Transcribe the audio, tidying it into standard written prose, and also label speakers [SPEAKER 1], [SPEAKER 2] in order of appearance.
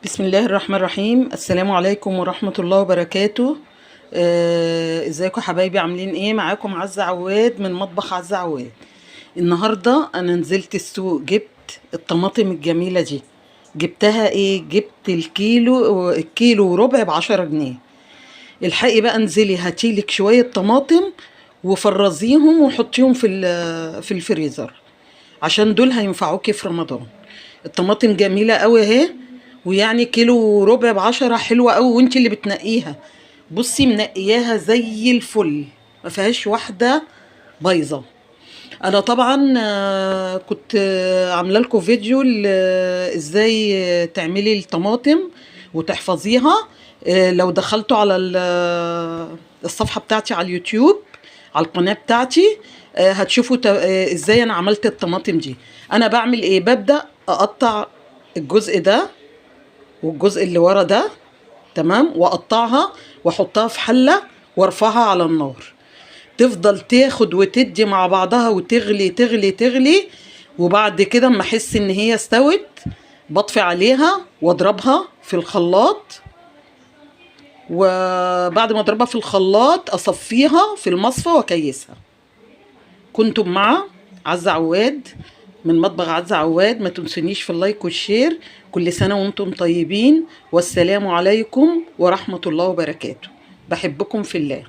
[SPEAKER 1] بسم الله الرحمن الرحيم. السلام عليكم ورحمة الله وبركاته. ازيكم حبايبي، عاملين ايه؟ معاكم عزة عواد من مطبخ عزة عواد. النهاردة انا نزلت السوق، جبت الطماطم الجميلة دي. جبتها ايه؟ جبت الكيلو وربع ب10 جنيه. الحقي بقى انزلي هاتيلك شوية طماطم وفرزيهم وحطيهم في الفريزر، عشان دول هينفعوكي في رمضان. الطماطم جميلة قوي اهي، ويعني كيلو وربع ب10، حلوة قوي وانت اللي بتنقيها. بصي منقياها زي الفل، ما فيهاش واحدة بايظة. انا طبعا كنت عامله لكم فيديو ازاي تعملي الطماطم وتحفظيها. لو دخلتوا على الصفحة بتاعتي على اليوتيوب، على القناة بتاعتي، هتشوفوا ازاي انا عملت الطماطم دي. انا بعمل ايه؟ ببدأ اقطع الجزء ده والجزء اللي ورا ده، تمام، واقطعها واحطها في حلة وارفعها على النار. تفضل تاخد وتدي مع بعضها وتغلي تغلي تغلي. وبعد كده اما احس ان هي استوت بطفي عليها واضربها في الخلاط. وبعد ما اضربها في الخلاط اصفيها في المصفى واكيسها. كنتم مع عزة عواد من مطبخ عزة عواد. ما تنسونيش في اللايك والشير. كل سنة وانتم طيبين، والسلام عليكم ورحمة الله وبركاته. بحبكم في الله.